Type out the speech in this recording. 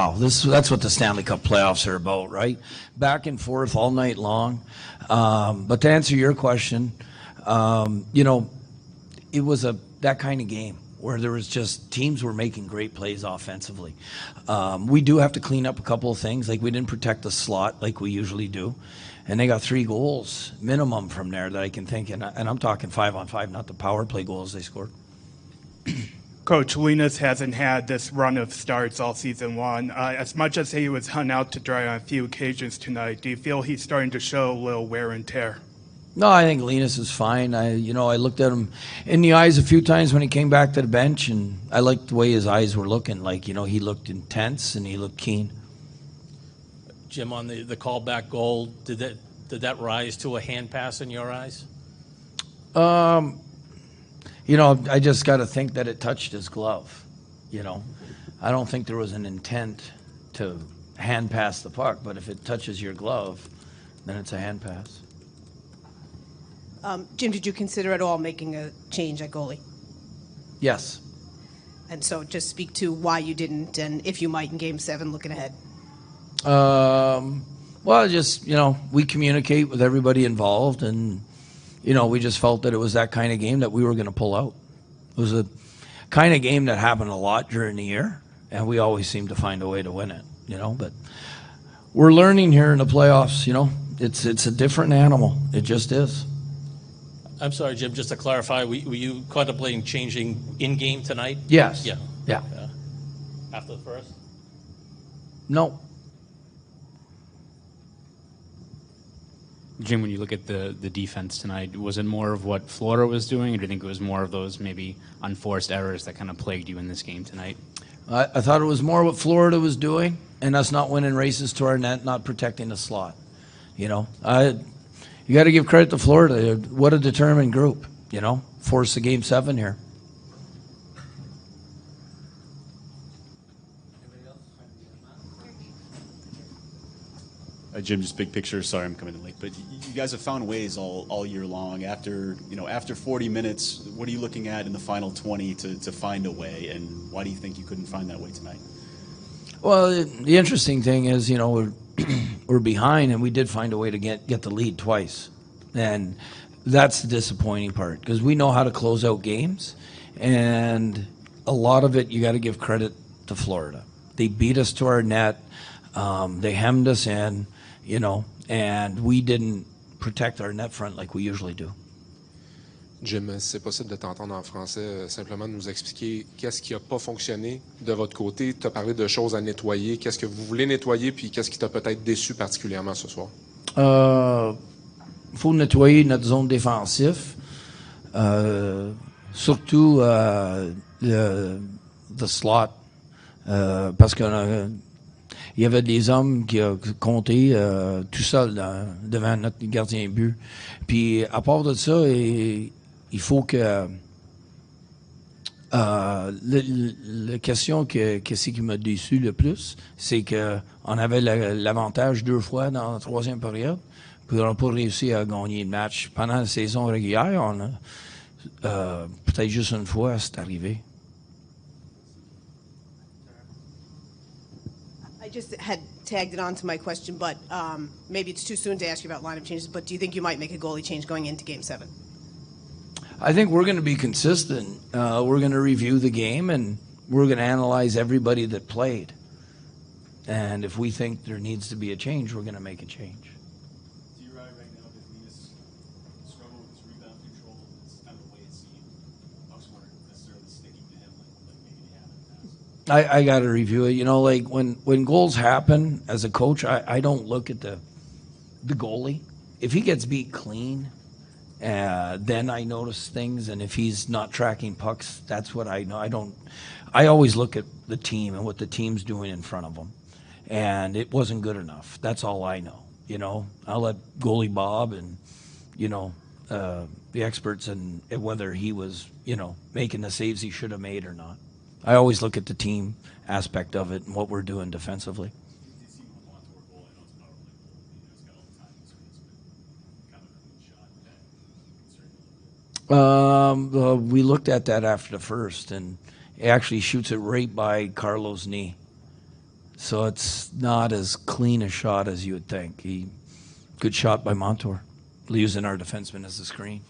Wow, that's what the Stanley Cup playoffs are about, right? Back and forth all night long. But to answer your question, you know, it was that kind of game where there was just teams were making great plays offensively. We do have to clean up a couple of things, like we didn't protect the slot like we usually do, and they got 3 goals minimum from there that I can think, and I'm talking 5-on-5, not the power play goals they scored. Coach, Linus hasn't had this run of starts all season long. As much as he was hung out to dry on a few occasions tonight, do you feel he's starting to show a little wear and tear? No, I think Linus is fine. I looked at him in the eyes a few times when he came back to the bench, and I liked the way his eyes were looking. Like, he looked intense and he looked keen. Jim, on the callback goal, did that rise to a hand pass in your eyes? I just got to think that it touched his glove. I don't think there was an intent to hand pass the puck, but if it touches your glove, then it's a hand pass. Jim, did you consider at all making a change at goalie? Yes. And so just speak to why you didn't and if you might in Game 7 looking ahead. Well, just, we communicate with everybody involved, and, we just felt that it was that kind of game that we were going to pull out. It was a kind of game that happened a lot during the year, and we always seem to find a way to win it, but we're learning here in the playoffs, it's a different animal. It just is. I'm sorry, Jim, just to clarify, were you contemplating changing in-game tonight? Yes. Yeah. After the first? No. Jim, when you look at the defense tonight, was it more of what Florida was doing, or do you think it was more of those maybe unforced errors that kind of plagued you in this game tonight? I thought it was more what Florida was doing and us not winning races to our net, not protecting the slot. You got to give credit to Florida. What a determined group, force the Game 7 here. Jim, just big picture. Sorry, I'm coming in late, but you guys have found ways all year long. After 40 minutes, what are you looking at in the final 20 to find a way? And why do you think you couldn't find that way tonight? Well, the interesting thing is, we're behind, and we did find a way to get the lead twice, and that's the disappointing part because we know how to close out games, and a lot of it you got to give credit to Florida. They beat us to our net. They hemmed us in, and we didn't protect our net front like we usually do. Jim, si c'est possible de t'entendre en français, simplement nous expliquer qu'est-ce qui n'a pas fonctionné de votre côté. Tu as parlé de choses à nettoyer. Qu'est-ce que vous voulez nettoyer, puis qu'est-ce qui t'a peut-être déçu particulièrement ce soir? Faut nettoyer notre zone défensive, surtout the slot, parce que il y avait des hommes qui ont compté tout seul devant notre gardien de but. Puis à part de ça, il faut que la question qu'est-ce qui m'a déçu le plus, c'est qu'on avait l'avantage 2 fois dans la 3e période, puis on n'a pas réussi à gagner le match. Pendant la saison régulière, on a peut-être juste une fois c'est arrivé. I just had tagged it on to my question, but maybe it's too soon to ask you about lineup changes, but do you think you might make a goalie change going into Game 7? I think we're going to be consistent. We're going to review the game, and we're going to analyze everybody that played. And if we think there needs to be a change, we're going to make a change. Do you right now, does Linus struggle with his rebound control? It's kind of the way it seemed. Pucks weren't necessarily sticking to him like maybe they have in the past. I got to review it. Like when goals happen, as a coach, I don't look at the goalie. If he gets beat clean, then I notice things, and if he's not tracking pucks, that's what I know. I always look at the team and what the team's doing in front of them, and it wasn't good enough. That's all I know. I'll let goalie Bob and the experts and whether he was making the saves he should have made or not. I always look at the team aspect of it and what we're doing defensively. We looked at that after the first, and he actually shoots it right by Carlo's knee. So it's not as clean a shot as you would think. Good shot by Montour, using our defenseman as a screen.